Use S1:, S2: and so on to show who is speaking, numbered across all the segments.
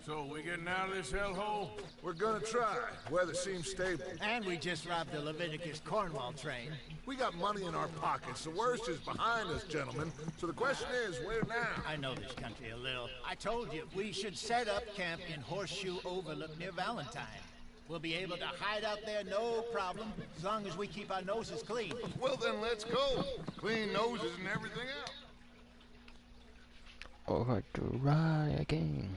S1: So, we getting out of this hellhole?
S2: We're gonna try. Weather seems stable.
S3: And we just robbed the Leviticus Cornwall train.
S2: We got money in our pockets. The worst is behind us, gentlemen. So the question is, where now?
S3: I know this country a little. I told you, we should set up camp in Horseshoe Overlook near Valentine. We'll be able to hide out there no problem, as long as we keep our noses clean.
S2: Well then, let's go. Clean noses and everything else.
S4: Alright, try again.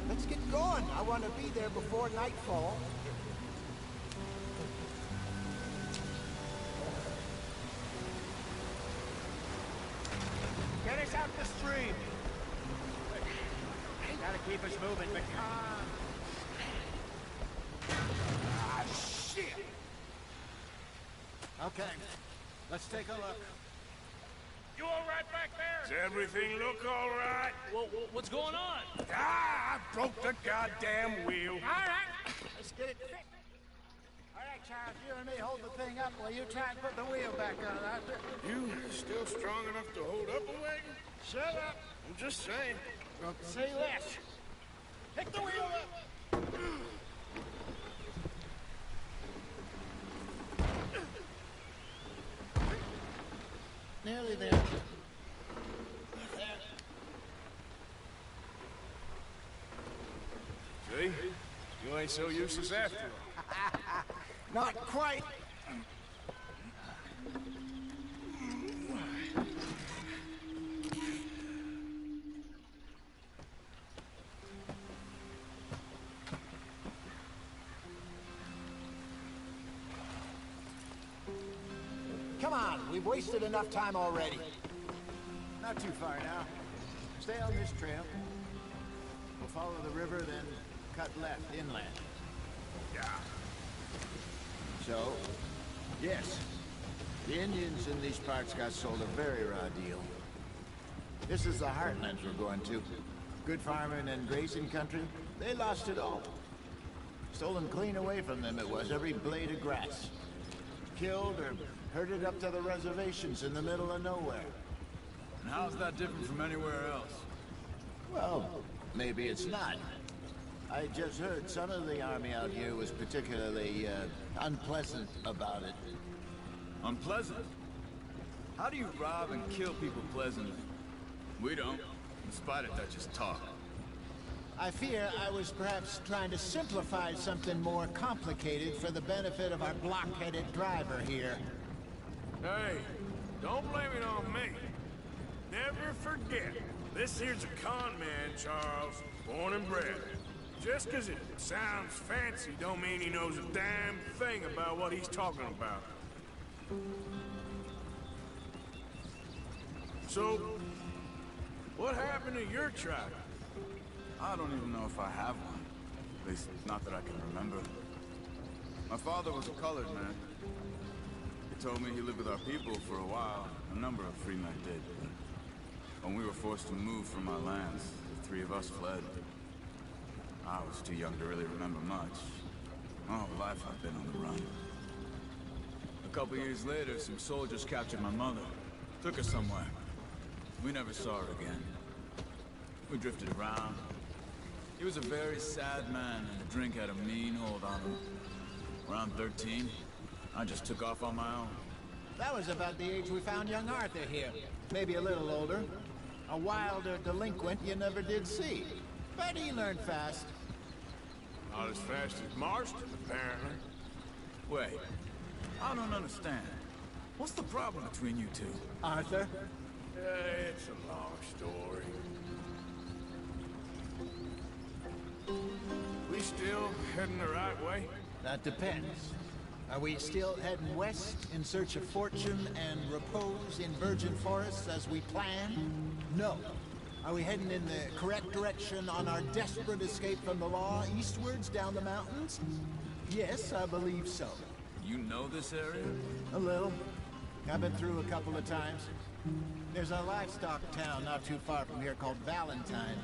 S3: Let's get going. I want to be there before nightfall. Get us out the stream. Gotta keep us moving, but ah, shit. Okay, let's take a look.
S1: You all right back there? Does everything look all right?
S5: Well, what's going on?
S1: Ah, I broke the goddamn wheel.
S3: All right, let's get it fixed. All right, Charles, you and me hold the thing up while you try and put the wheel back on.
S1: You still strong enough to hold up a wagon?
S3: Shut up.
S1: I'm just saying.
S3: Say less. Pick the wheel up. Nearly there.
S1: See? You ain't so useless after all.
S3: Not quite. Come on, we've wasted enough time already. Not too far now. Stay on this trail. We'll follow the river, then cut left inland.
S1: Yeah.
S6: So, yes, the Indians in these parts got sold a very raw deal. This is the heartlands we're going to. Good farming and grazing country, they lost it all. Stolen clean away from them it was, every blade of grass. Killed or herded up to the reservations in the middle of nowhere.
S5: And how's that different from anywhere else?
S6: Well, maybe it's not. I just heard some of the army out here was particularly, unpleasant about it.
S5: Unpleasant? How do you rob and kill people pleasantly? We don't, in spite of Dutch's talk.
S3: I fear I was perhaps trying to simplify something more complicated for the benefit of our block-headed driver here.
S1: Hey, don't blame it on me. Never forget, this here's a con man, Charles, born and bred. Just 'cause it sounds fancy don't mean he knows a damn thing about what he's talking about. So, what happened to your tribe?
S5: I don't even know if I have one. At least, not that I can remember. My father was a colored man. He told me he lived with our people for a while. A number of free men did. When we were forced to move from our lands, the three of us fled. I was too young to really remember much. My whole life I've been on the run. A couple years later, some soldiers captured my mother. Took her somewhere. We never saw her again. We drifted around. He was a very sad man, and drink had a mean hold on him. Around 13, I just took off on my own.
S3: That was about the age we found young Arthur here. Maybe a little older. A wilder delinquent you never did see. But he learned fast.
S1: Not as fast as Marston, apparently.
S5: Wait, I don't understand. What's the problem between you two?
S3: Arthur?
S1: It's a long story. We still heading the right way?
S3: That depends. Are we still heading west in search of fortune and repose in virgin forests as we planned? No. Are we heading in the correct direction on our desperate escape from the law eastwards down the mountains? Yes, I believe so.
S5: You know this area?
S3: A little. I've been through a couple of times. There's a livestock town not too far from here called Valentine.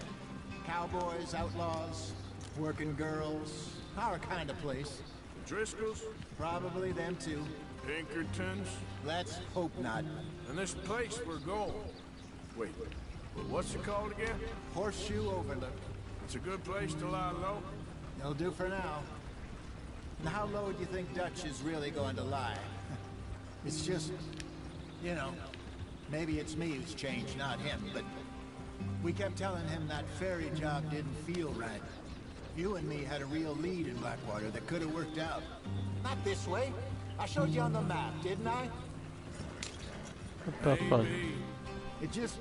S3: Cowboys, outlaws, working girls, our kind of place.
S1: The Driscolls?
S3: Probably them too.
S1: Pinkertons?
S3: Let's hope not.
S1: And this place we're going. Wait, what's it called again?
S3: Horseshoe Overlook.
S1: It's a good place to lie low?
S3: It'll do for now. And how low do you think Dutch is really going to lie? It's just, you know, maybe it's me who's changed, not him, but we kept telling him that ferry job didn't feel right. You and me had a real lead in Blackwater that could have worked out. Not this way. I showed you on the map, didn't I?
S4: What the fuck?
S3: It just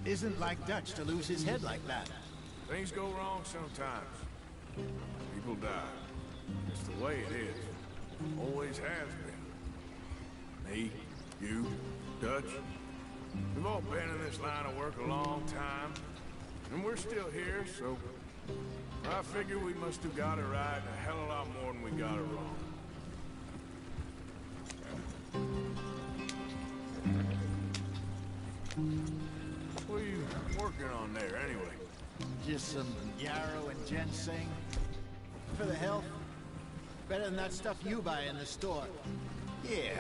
S3: isn't like Dutch to lose his head like that.
S1: Things go wrong sometimes. People die. It's the way it is. Always has been. Me, you, Dutch. We've all been in this line of work a long time. And we're still here, so I figure we must have got it right a hell of a lot more than we got it wrong. What are you working on there, anyway?
S3: Just some yarrow and ginseng. For the health. Better than that stuff you buy in the store. Yeah,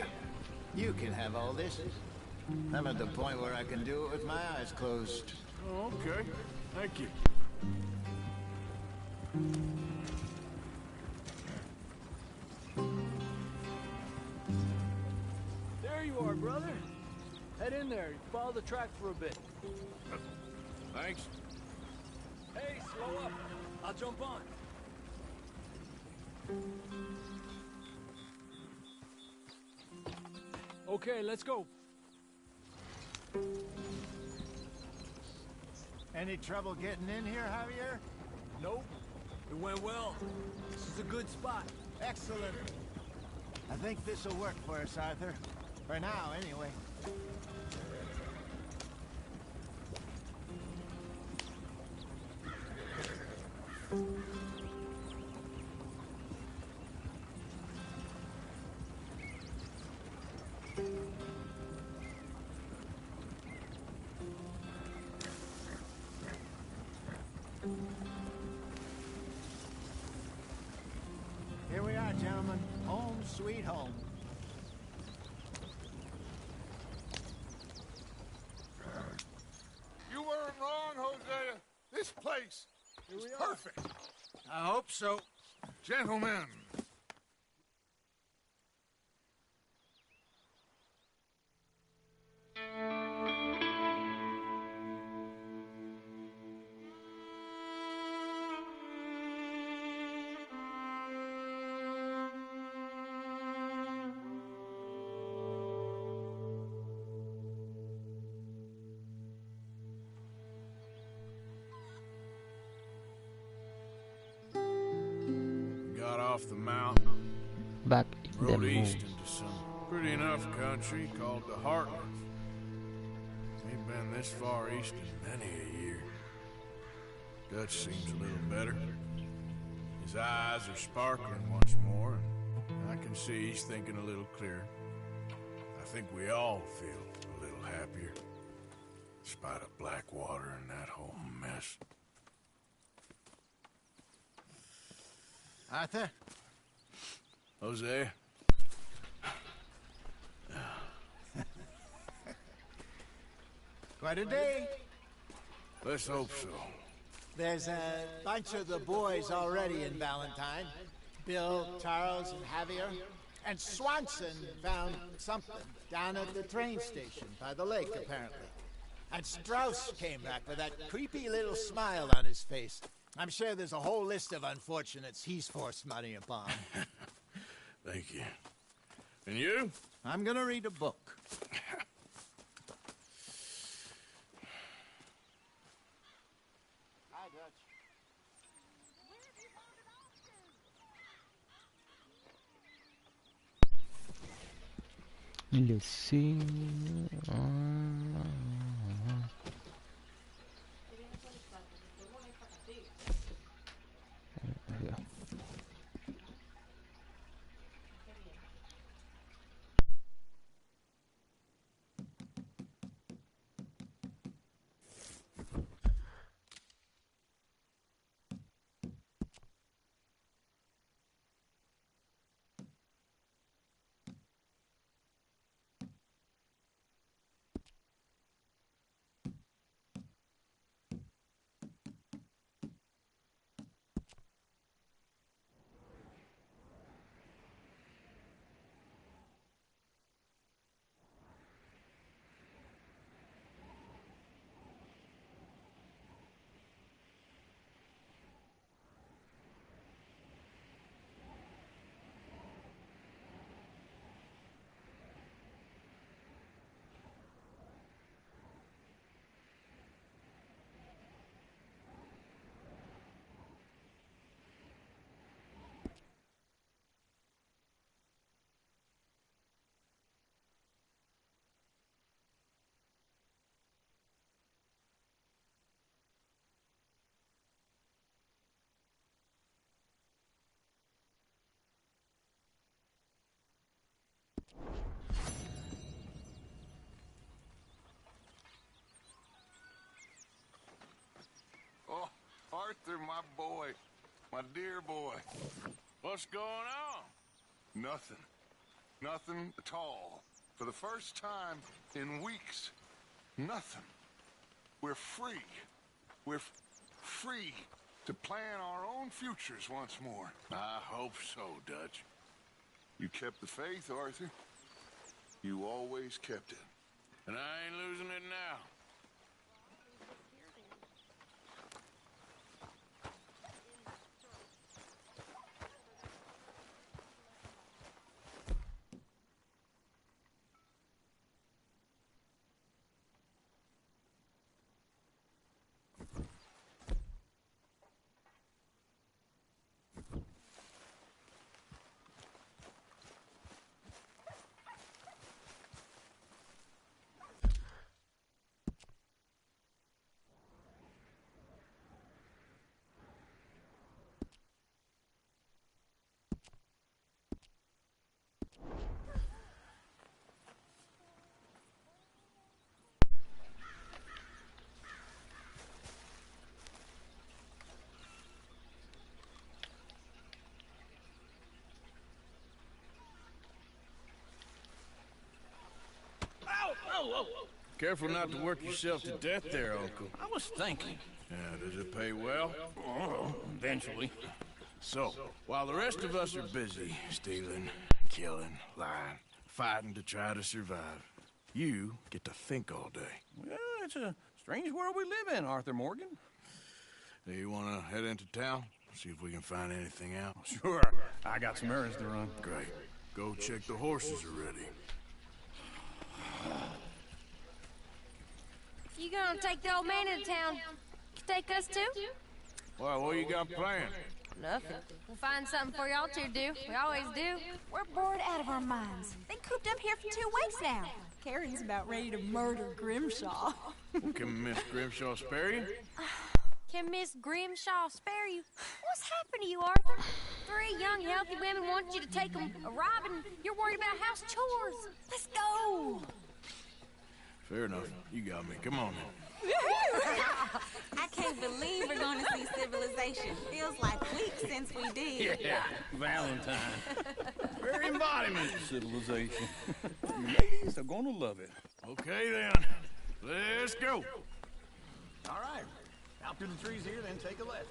S3: you can have all this. I'm at the point where I can do it with my eyes closed.
S1: Oh, okay. Thank you.
S7: There you are, brother. Head in there. Follow the track for a bit.
S1: Thanks.
S7: Hey, slow up. I'll jump on. Okay, let's go.
S3: Any trouble getting in here, Javier?
S7: Nope. It went well. This is a good spot.
S3: Excellent. I think this'll work for us, Arthur. For now, anyway. Here we are, gentlemen. Home sweet home.
S2: You weren't wrong, Hosea. This place is perfect.
S3: I hope so.
S2: Gentlemen,
S1: off the mountain.
S4: Back in the
S1: Rode east
S4: moon.
S1: into some pretty enough country called the Heartlands. Ain't been this far east in many a year. Dutch seems a little better. His eyes are sparkling once more, and I can see he's thinking a little clearer. I think we all feel a little happier, in spite of Blackwater and that whole mess.
S3: Arthur?
S1: Jose?
S3: Quite a day.
S1: Let's hope so.
S3: There's a bunch of the boys already in Valentine. Bill, Charles, and Javier. And Swanson found something down at the train station by the lake, apparently. And Strauss came back with that creepy little smile on his face. I'm sure there's a whole list of unfortunates he's forced money upon.
S1: Thank you. And you?
S3: I'm gonna read a book. Hi, Dutch.
S4: Let's see. Yeah.
S2: Oh, Arthur, my boy. My dear boy.
S1: What's going on?
S2: Nothing. Nothing at all. For the first time in weeks. Nothing. We're free. We're free to plan our own futures once more.
S1: I hope so, Dutch.
S2: You kept the faith, Arthur. You always kept it.
S1: And I ain't losing it now. Careful not to work yourself to death there, Uncle.
S8: I was thinking.
S1: Yeah, does it pay well?
S8: Oh, eventually.
S1: So, while the rest of us are busy stealing, killing, lying, fighting to try to survive, you get to think all day.
S8: Well, it's a strange world we live in, Arthur Morgan.
S1: Hey, you want to head into town? See if we can find anything out?
S8: Sure. I got some errands to run.
S1: Great. Go check the horses are ready.
S9: You gonna take the old man into town? Take us too?
S1: Well, what you got planned?
S9: Nothing. We'll find something for y'all to do. We always do.
S10: We're bored out of our minds. Been cooped up here for 2 weeks now. Karen's about ready to murder Grimshaw.
S1: Well, can Miss Grimshaw spare you?
S9: Can Miss Grimshaw spare you? What's happened to you, Arthur? 3 young, healthy women want you to take them a robbing. You're worried about house chores. Let's go.
S1: Fair enough. You got me. Come on then.
S10: I can't believe we're going to see civilization. Feels like weeks since we did.
S8: Yeah, Valentine. Very embodiment of civilization. Ladies are gonna love it.
S1: Okay then. Let's go.
S8: All right. Out through the trees here, then take a left.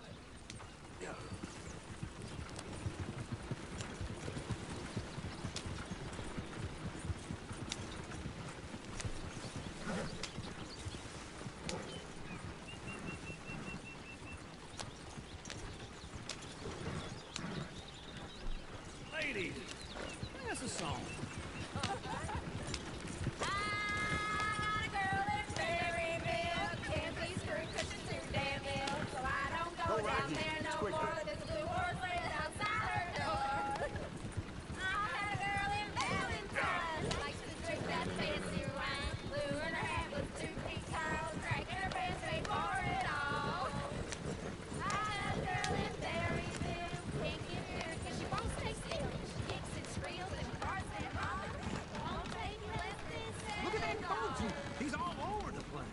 S8: Ladies, that's a song.
S7: Look at that coach. He's all over the place.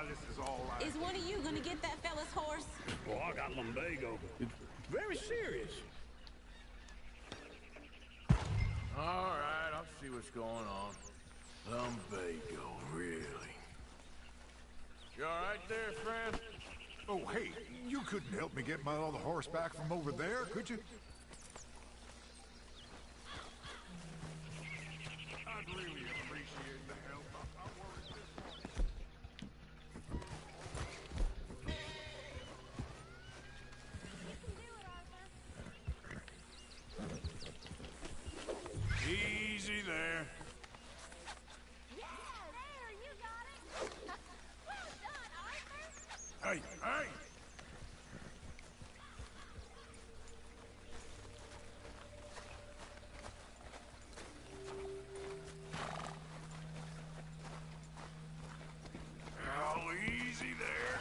S2: This is all right.
S10: Is one of you going to get that fella's horse?
S8: Well, I got lumbago. It's very serious.
S1: All right, I'll see what's going on. Lumbago, really? You all right there, friend?
S11: Oh, hey, you couldn't help me get my other horse back from over there, could you?
S2: I'd really appreciate the help. I'm worried
S1: Easy there. Hey, hey! Oh, easy there.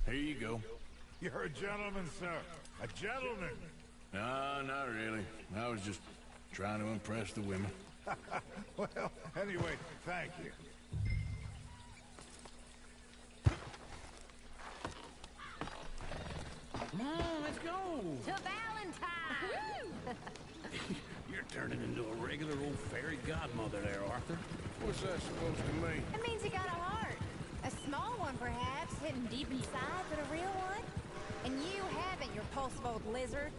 S1: Here you go.
S11: You're a gentleman, sir. A gentleman.
S1: No, not really. I was just trying to impress the women.
S11: Well, anyway, thank you.
S8: Come on, let's go.
S9: To Valentine!
S8: You're turning into a regular old fairy godmother there, Arthur.
S1: What's that supposed to mean?
S10: It means you got a heart. A small one, perhaps, hidden deep inside, but a real one. And you haven't, you repulsive old lizard.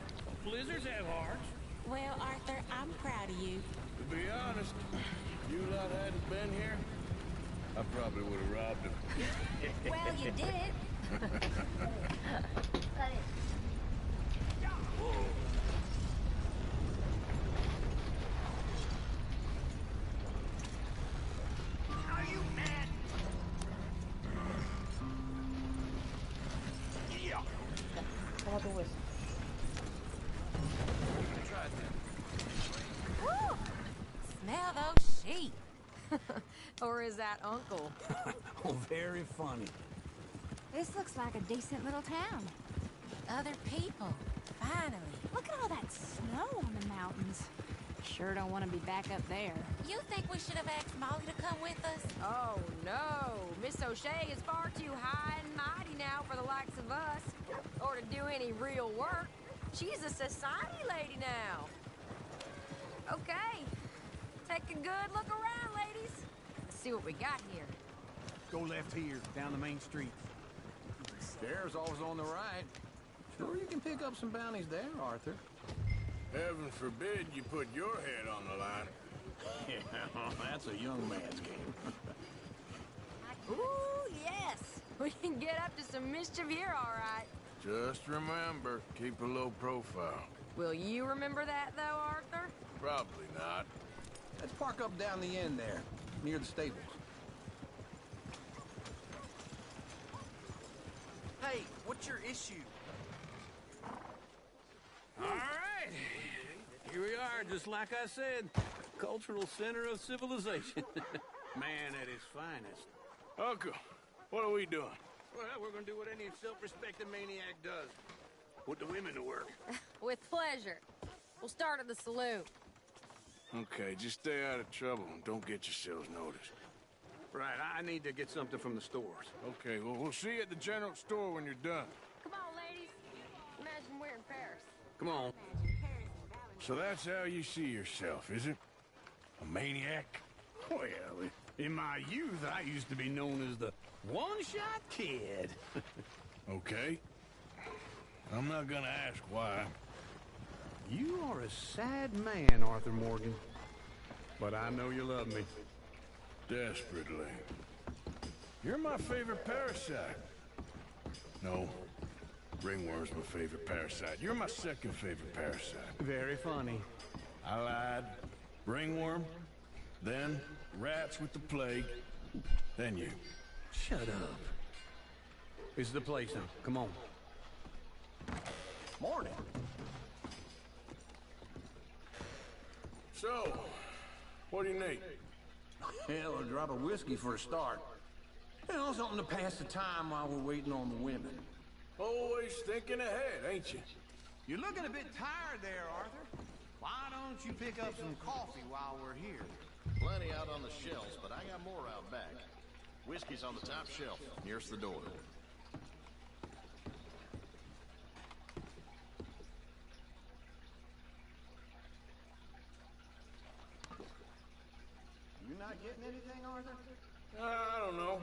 S8: Blizzards have hearts.
S10: Well, Arthur, I'm proud of you.
S1: To be honest, if you lot hadn't been here, I probably would have robbed him.
S10: Well, you did it.
S7: Are you mad? Yeah.
S10: Woo! Smell those sheep.
S9: Or is that Uncle?
S8: Oh, very funny.
S10: This looks like a decent little town. Other people. Finally. Look at all that snow on the mountains.
S9: Sure don't want to be back up there.
S10: You think we should have asked Molly to come with us?
S9: Oh, no. Miss O'Shea is far too high and mighty now for the likes of us. Or to do any real work. She's a society lady now. Okay. Take a good look around, ladies. Let's see what we got here.
S8: Go left here, down the main street. Stairs always on the right. Sure you can pick up some bounties there, Arthur.
S1: Heaven forbid you put your head on the line.
S8: Yeah, that's a young man's game.
S9: Ooh, yes. We can get up to some mischief here, all right.
S1: Just remember, keep a low profile.
S9: Will you remember that, though, Arthur?
S1: Probably not.
S8: Let's park up down the end there, near the stables.
S7: Hey, what's your issue?
S8: All right. Here we are, just like I said. Cultural center of civilization. Man at his finest.
S1: Uncle, what are we doing?
S8: Well, we're gonna do what any self-respecting maniac does. Put the women to work.
S9: With pleasure. We'll start at the saloon.
S1: Okay, just stay out of trouble and don't get yourselves noticed.
S8: Right, I need to get something from the stores.
S1: Okay, well, we'll see you at the general store when you're done.
S9: Come on, ladies. Imagine we're in Paris.
S8: Come on.
S1: So that's how you see yourself, is it? A maniac?
S8: Well, in my youth, I used to be known as the one-shot kid.
S1: Okay. I'm not gonna ask why.
S8: You are a sad man, Arthur Morgan. But I know you love me.
S1: Desperately. You're my favorite parasite. No. Ringworm's my favorite parasite. You're my second favorite parasite.
S8: Very funny.
S1: I lied. Ringworm. Then rats with the plague. Then you.
S8: Shut up. This is the place now. Come on.
S7: Morning.
S1: So, what do you need?
S8: Hell, a drop of whiskey for a start. You know, something to pass the time while we're waiting on the women.
S1: Always thinking ahead, ain't you?
S12: You're looking a bit tired there, Arthur. Why don't you pick up some coffee while we're here?
S13: Plenty out on the shelves, but I got more out back. Whiskey's on the top shelf, nearest the door.
S12: You not getting anything, Arthur?
S1: I don't know.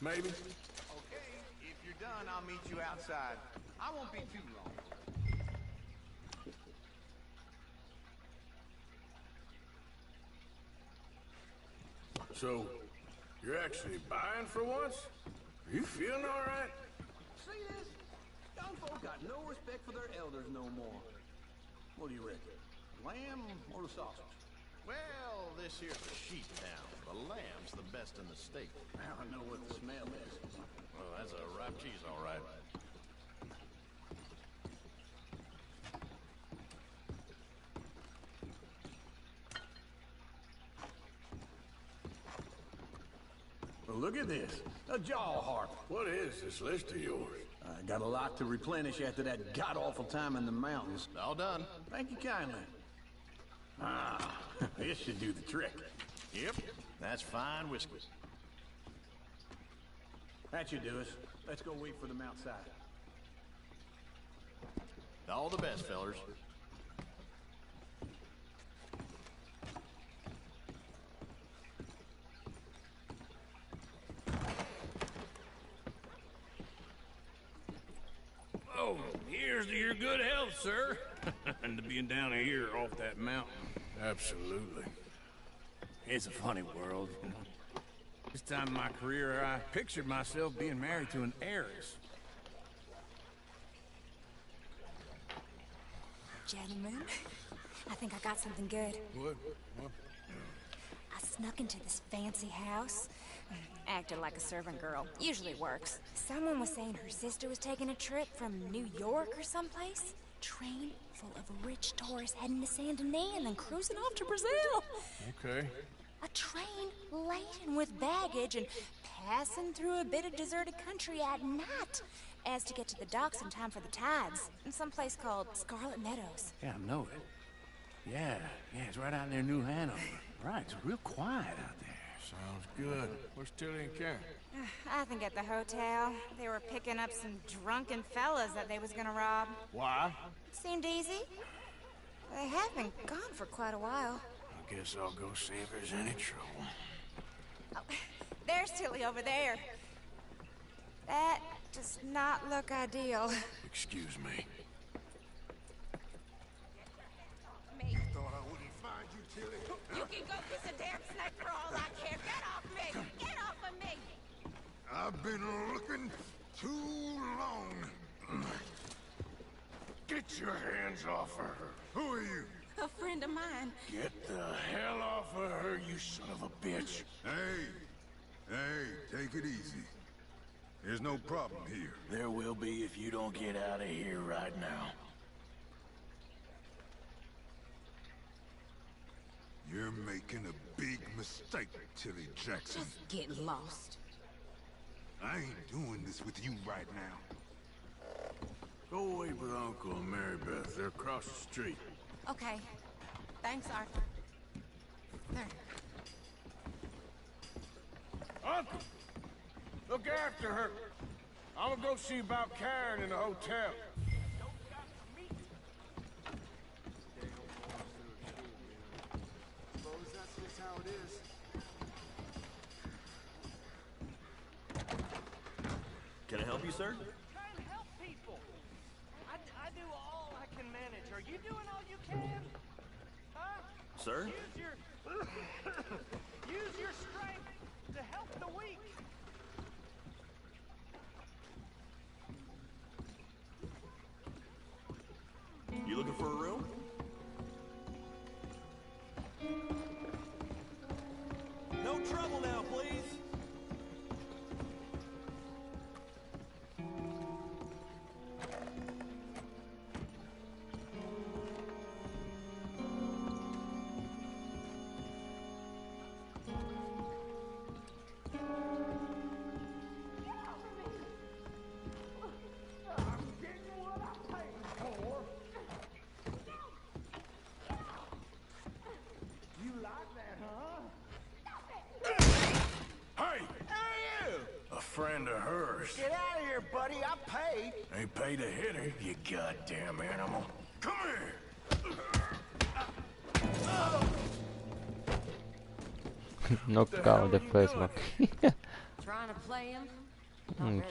S1: Maybe.
S12: Okay, if you're done, I'll meet you outside. I won't be too long.
S1: So, you're actually buying for once? Are you feeling all right?
S8: See this? Young folk got no respect for their elders no more. What do you reckon? Lamb or the sausage?
S13: Well, this here's a sheep town. The lamb's the best in the state.
S8: Now I know what the smell is.
S13: Well, that's a ripe cheese, all right.
S8: Well, look at this. A jaw harp.
S1: What is this list of yours?
S8: I got a lot to replenish after that god-awful time in the mountains.
S13: All done.
S8: Thank you kindly. Ah, this should do the trick.
S13: Yep, that's fine whiskey.
S8: That should do us. Let's go wait for them outside.
S13: All the best, fellers.
S8: Oh, here's to your good health, sir. And to being down here off that mountain.
S1: Absolutely.
S8: It's a funny world, you know. This time in my career, I pictured myself being married to an heiress.
S10: Gentlemen, I think I got something good.
S1: What?
S10: I snuck into this fancy house. Acted like a servant girl. Usually works. Someone was saying her sister was taking a trip from New York or someplace. Train full of rich tourists heading to Saint Denis and then cruising off to Brazil.
S1: Okay.
S10: A train laden with baggage and passing through a bit of deserted country at night as to get to the docks in time for the tides in some place called Scarlet Meadows.
S8: Yeah, I know it. Yeah, it's right out near New Hanover. Right, it's real quiet out there.
S1: Sounds good. Where's Tilly and Karen?
S10: I think at the hotel, they were picking up some drunken fellas that they was gonna rob.
S1: Why?
S10: Seemed easy. They have been gone for quite a while.
S1: I guess I'll go see if there's any trouble.
S10: Oh, there's Tilly over there. That does not look ideal.
S1: Excuse me.
S11: Thought I wouldn't find you, Tilly.
S10: You can go kiss a damn snake for all I care. Get off me! Get off of me!
S11: I've been looking too long.
S1: Get your hands off of her.
S11: Who are you?
S10: A friend of mine.
S1: Get the hell off of her, you son of a bitch.
S11: Hey, take it easy. There's no problem here.
S1: There will be if you don't get out of here right now.
S11: You're making a big mistake, Tilly Jackson.
S10: Just get lost.
S11: I ain't doing this with you right now.
S1: Go away with Uncle and Mary Beth. They're across the street.
S10: Okay. Thanks, Arthur. There.
S1: Uncle! Look after her. I'm gonna go see about Karen in the hotel.
S14: Can I help you, sir?
S7: Trying to help people. I do all I can manage. Are you doing all you can? Huh?
S14: Sir?
S7: Use your strength to help the weak.
S14: You looking for a room? No trouble now, please.
S1: Friend of hers.
S6: Get out of here, buddy. I paid.
S1: Ain't paid to hit her, you goddamn animal. Come here!
S4: Knocked out the first one.
S9: Trying to play him?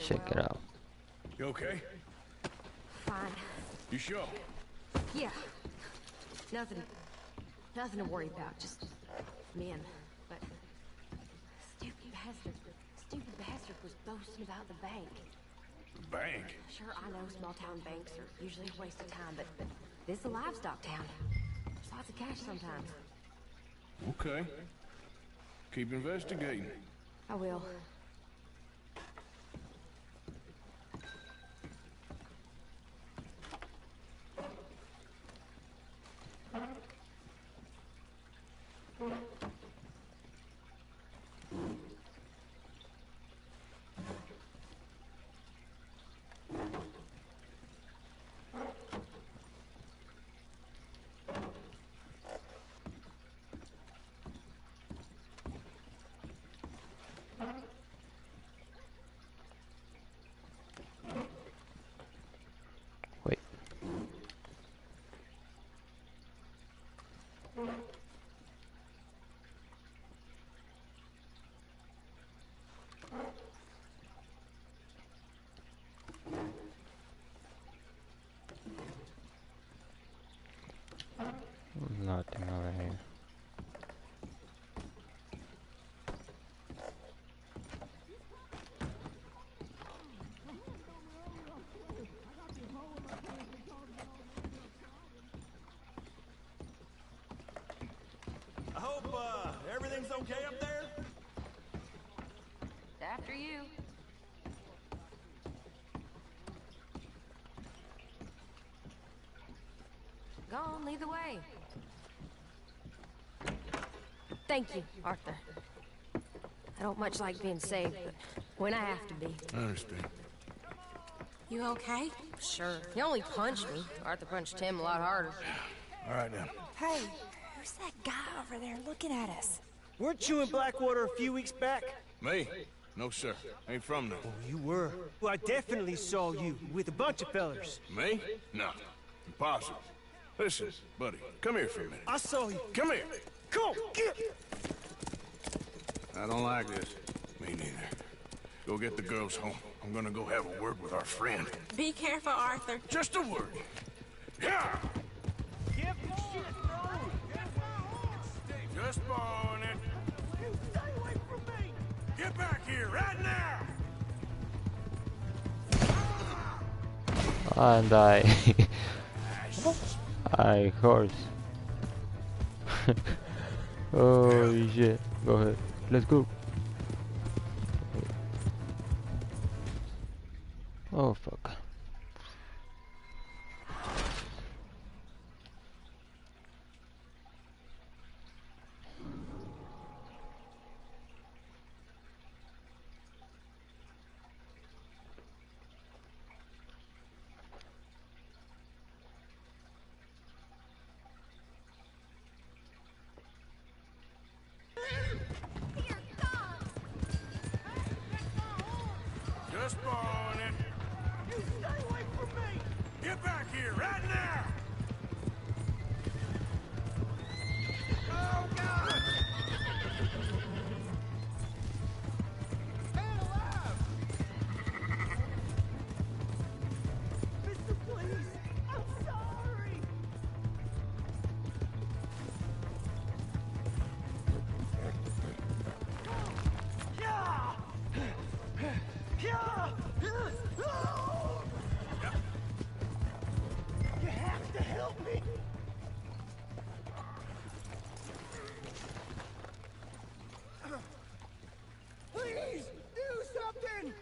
S4: Check it out.
S1: You okay?
S9: Fine.
S1: You sure?
S9: Yeah. Nothing to worry about. Just men. But stupid bastard was boasting about the bank.
S1: The bank?
S9: Sure, I know small-town banks are usually a waste of time, but this is a livestock town. There's lots of cash sometimes.
S1: Okay. Keep investigating.
S9: I will.
S4: Wait. Nothing over here.
S14: I hope everything's okay up there.
S9: After you. Go on, lead the way. Thank you, Arthur. I don't much like being saved, but when I have to be.
S1: I understand.
S10: You okay?
S9: Sure. He only punched me. Arthur punched him a lot harder.
S1: All right, now.
S10: Hey, who's that guy over there looking at us?
S7: Weren't you in Blackwater a few weeks back?
S1: Me? No, sir. Ain't from there.
S14: Oh, you were. Well, I definitely saw you with a bunch of fellers.
S1: Me? No. Impossible. Listen, buddy, come here for a minute.
S14: I saw you.
S1: Come here.
S14: Come on, get.
S1: I don't like this. Me neither. Go get the girls home. I'm gonna go have a word with our friend.
S15: Be careful, Arthur.
S1: Just a word. Yeah!
S7: Give me shit, bro!
S1: Just borrowing it.
S7: You stay away from me!
S1: Get back here right now!
S4: And I horse. Oh shit. Go ahead. Let's go. Oh fuck.
S1: Just borrowing it.
S7: You stay away from me!
S1: Get back here right now!
S7: Oh, God! Stay alive! Mister, please! I'm sorry! Yeah! Yeah! You have to help me! Please, do something!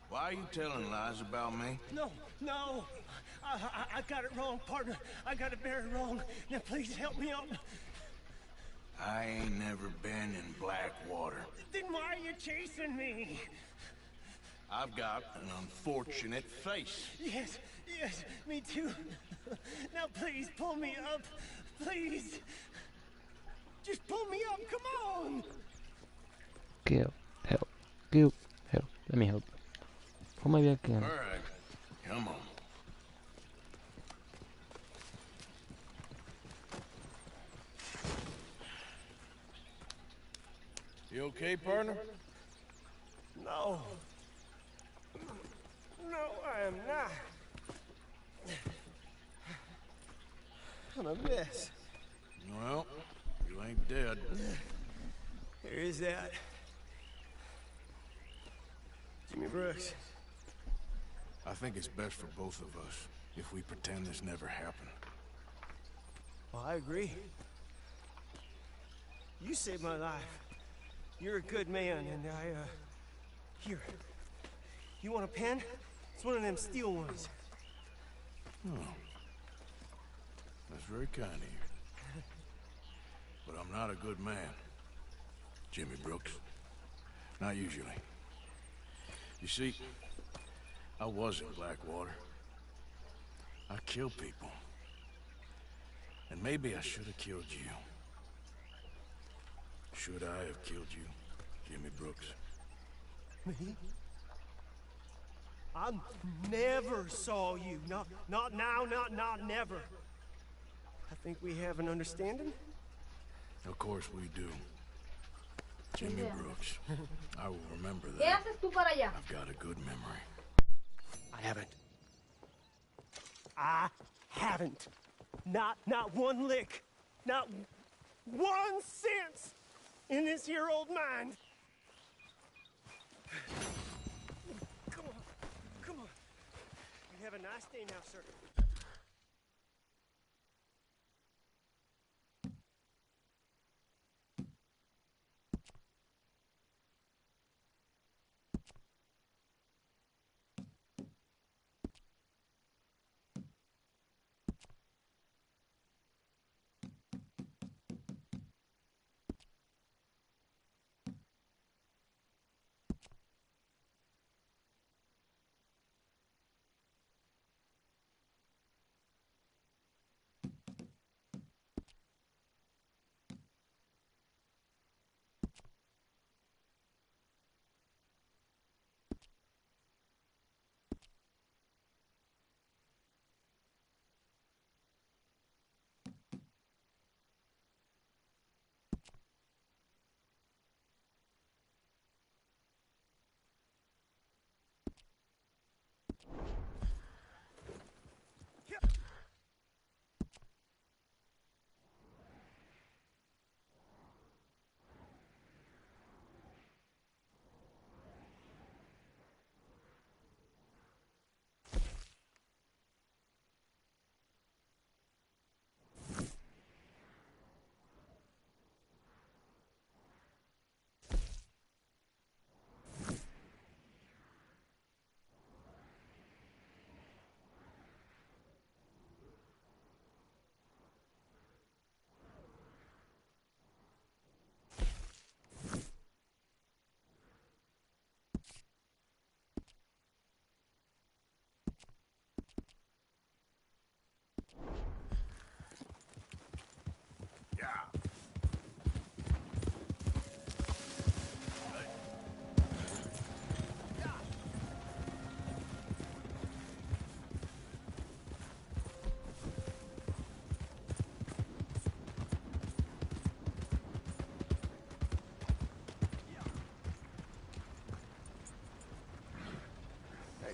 S1: Why are you telling lies about me?
S14: No, no. I got it wrong, partner. I got it very wrong. Now, please help me out.
S1: I ain't never been in Blackwater.
S14: Then why are you chasing me?
S1: I've got an unfortunate face.
S14: Yes, yes, me too. Now, please, pull me up. Please. Just pull me up, come on!
S4: Help. Help. Let me help. Oh my god.
S1: All right, come on. You okay, partner?
S14: No. No, I am not. I'm a mess.
S1: Well, you ain't dead.
S14: There is that. Jimmy Brooks.
S1: I think it's best for both of us if we pretend this never happened.
S14: Well, I agree. You saved my life. You're a good man, and here. You want a pen? It's one of them steel ones.
S1: Oh. That's very kind of you. But I'm not a good man, Jimmy Brooks. Not usually. You see, I was in Blackwater. I killed people. And maybe I should have killed you. Should I have killed you, Jimmy Brooks?
S14: Me? I never saw you. Not now, not never. I think we have an understanding?
S1: Of course we do. Jimmy Brooks. I will remember
S16: ¿Qué
S1: that.
S16: haces tú para allá?
S1: I've got a good memory.
S14: I haven't. Not one lick. Not 1 cent in this here old mind. Come on. You have a nice day now, sir.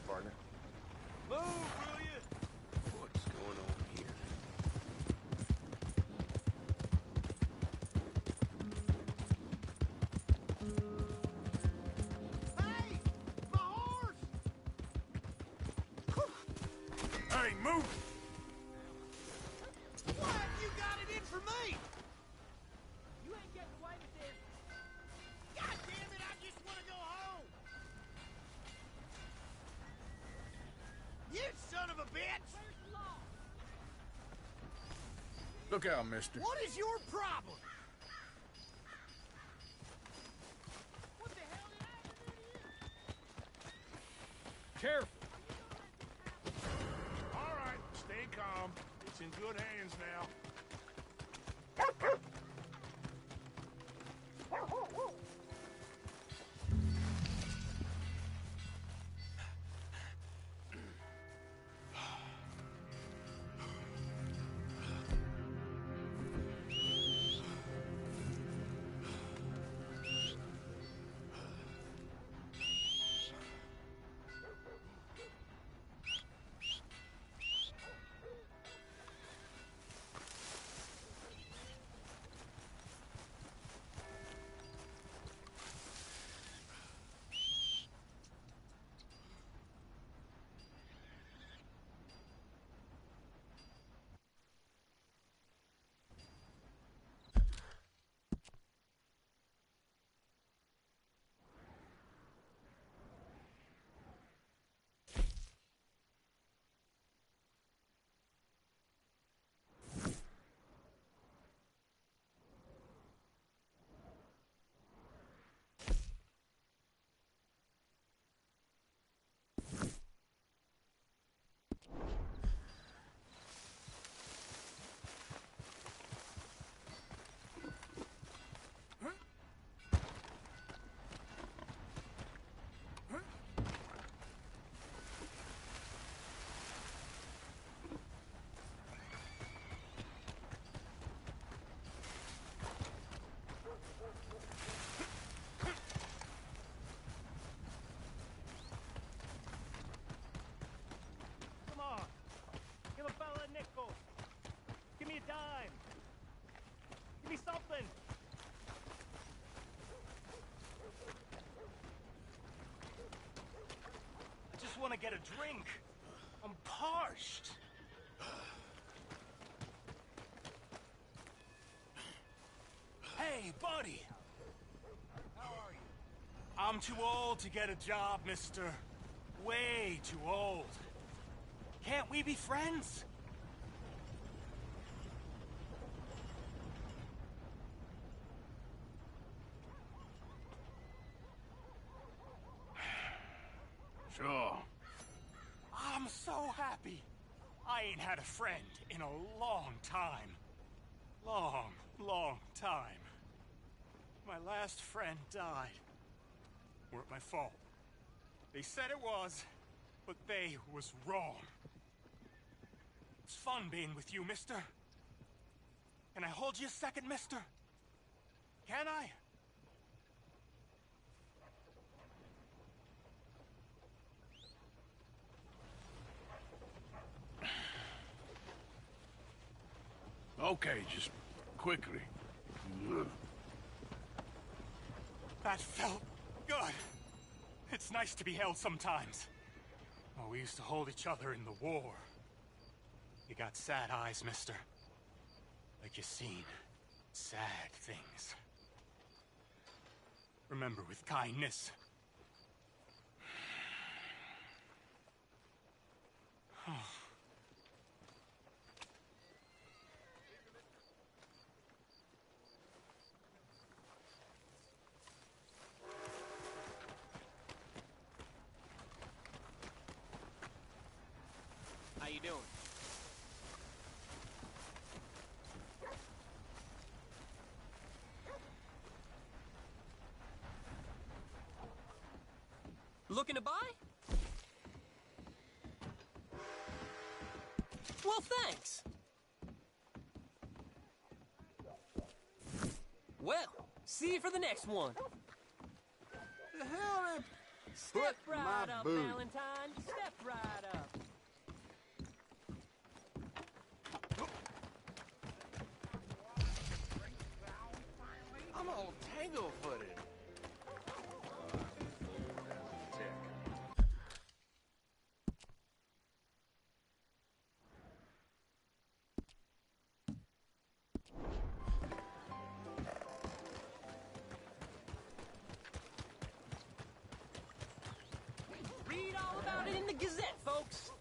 S15: partner.
S12: Move, will you?
S15: What's going on here?
S12: Hey! My horse!
S1: Hey, move!
S12: Why have you got it in for me? You ain't getting away with this. God damn it, I just want to go home. You son of a bitch! Where's the law?
S1: Look out, mister.
S12: What is your problem? What the hell did I ever do to you?
S1: Careful.
S2: All right, stay calm. It's in good hands now.
S14: Come on. Give a fella a nickel. Give me a dime. Give me something. I just want to get a drink. I'm parched. Hey, buddy. How are you? I'm too old to get a job, mister. Way too old. Can't we be friends?
S1: Sure.
S14: I'm so happy. I ain't had a friend in a long time. Long time. My last friend died. Weren't my fault. They said it was, but they was wrong. It's fun being with you, mister. Can I hold you a second, mister? Can I?
S1: Okay, just quickly.
S14: That felt good. It's nice to be held sometimes. Oh, we used to hold each other in the war. You got sad eyes, mister. Like you seen sad things. Remember with kindness.
S7: How you doing? Looking to buy? Well, thanks. Well, see you for the next one.
S12: The hell,
S7: Step
S15: my
S7: right up,
S15: boot.
S7: Valentine. Step right up.
S15: I'm all tangle-footed.
S7: Read all about it in the Gazette, folks.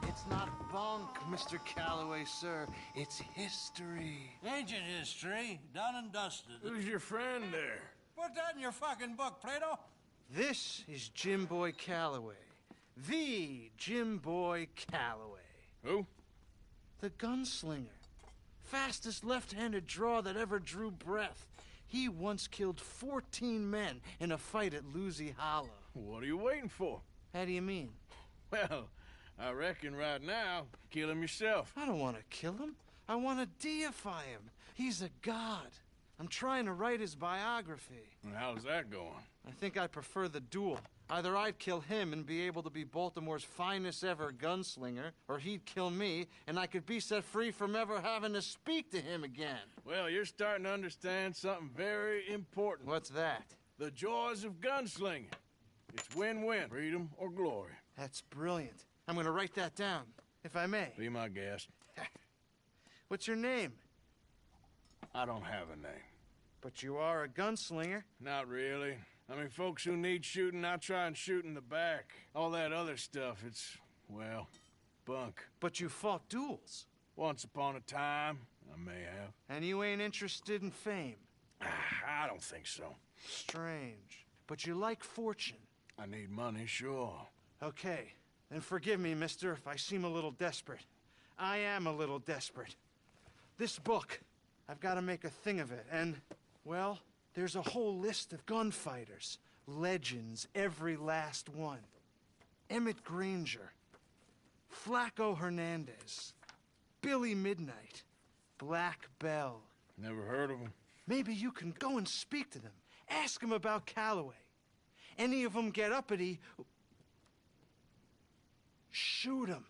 S15: It's not bunk, Mr. Calloway, sir. It's history.
S16: Ancient history, done and dusted.
S1: Who's your friend there?
S16: Put that in your fucking book, Plato.
S15: This is Jim Boy Calloway. The Jim Boy Calloway.
S1: Who?
S15: The gunslinger. Fastest left-handed draw that ever drew breath. He once killed 14 men in a fight at Lucy Hollow.
S1: What are you waiting for?
S15: How do you mean?
S1: Well, I reckon right now, kill him yourself.
S15: I don't want to kill him. I want to deify him. He's a god. I'm trying to write his biography.
S1: And how's that going?
S15: I think I prefer the duel. Either I'd kill him and be able to be Baltimore's finest ever gunslinger, or he'd kill me and I could be set free from ever having to speak to him again.
S1: Well, you're starting to understand something very important.
S15: What's that?
S1: The joys of gunslinging. It's win-win, freedom or glory.
S15: That's brilliant. I'm gonna write that down, if I may.
S1: Be my guest.
S15: What's your name?
S1: I don't have a name.
S15: But you are a gunslinger.
S1: Not really. I mean, folks who need shooting, I try and shoot in the back. All that other stuff, it's, well, bunk.
S15: But you fought duels.
S1: Once upon a time, I may have.
S15: And you ain't interested in fame.
S1: I don't think so.
S15: Strange. But you like fortune.
S1: I need money, sure.
S15: Okay. Then forgive me, mister, if I seem a little desperate. I am a little desperate. This book, I've got to make a thing of it, and, well, there's a whole list of gunfighters. Legends, every last one. Emmett Granger. Flaco Hernandez. Billy Midnight. Black Bell.
S1: Never heard of them.
S15: Maybe you can go and speak to them. Ask them about Calloway. Any of them get uppity, shoot them.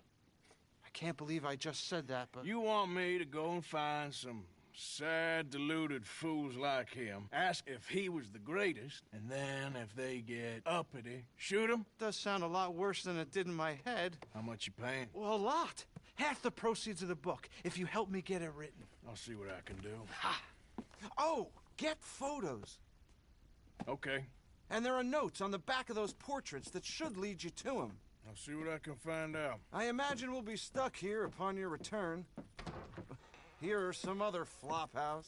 S15: I can't believe I just said that, but...
S1: You want me to go and find some sad, deluded fools like him, ask if he was the greatest, and then if they get uppity, shoot him?
S15: Does sound a lot worse than it did in my head.
S1: How much you paying?
S15: Well, a lot. Half the proceeds of the book, if you help me get it written.
S1: I'll see what I can do.
S15: Ha! Oh, get photos.
S1: Okay.
S15: And there are notes on the back of those portraits that should lead you to him.
S1: I'll see what I can find out.
S15: I imagine we'll be stuck here upon your return. Here are some other flophouse.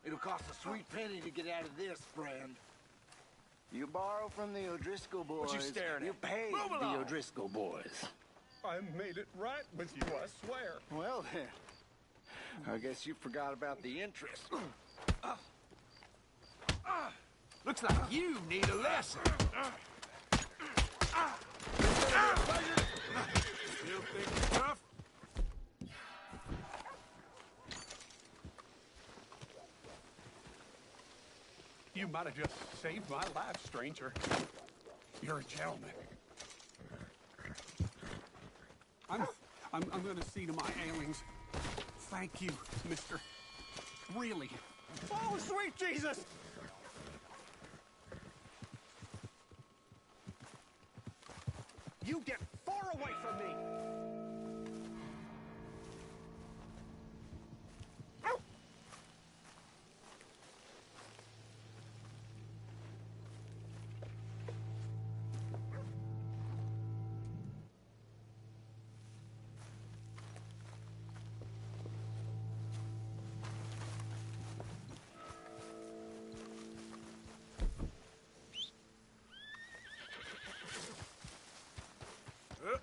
S6: It'll cost a sweet penny to get out of this, friend. You borrow from the O'Driscoll boys.
S15: What you staring at?
S6: You pay
S15: Move
S6: the
S15: along.
S6: O'Driscoll boys.
S14: I made it right with you, I swear.
S6: Well, then, I guess you forgot about the interest.
S3: Looks like you need a lesson.
S1: Still think it's tough?
S14: You might have just saved my life, stranger. You're a gentleman. I'm gonna see to my ailings. Thank you, mister. Really, Oh, sweet Jesus! You get far away from me!
S1: Get up.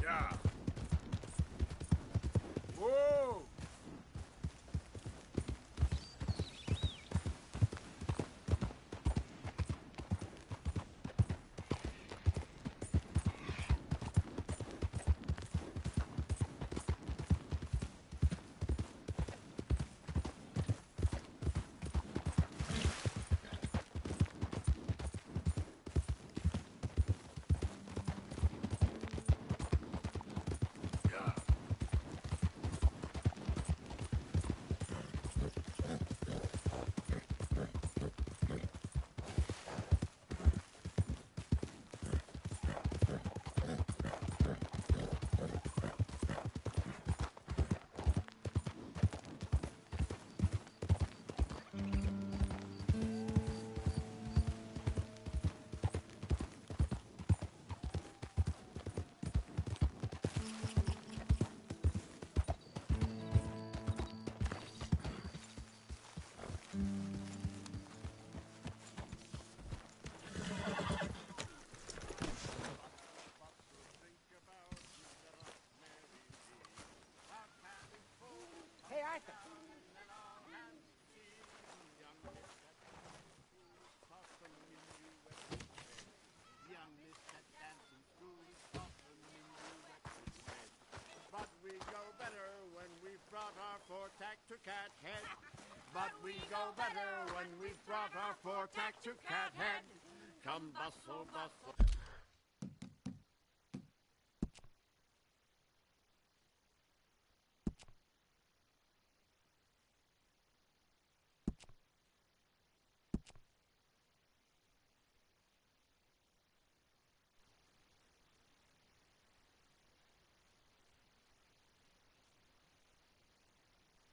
S1: Yeah. Whoa!
S12: Hey, Arthur.
S17: But we go better when we've brought our four-tack to Cathead. But we go better when we've brought our four-tack to Cathead. Come bustle, bustle.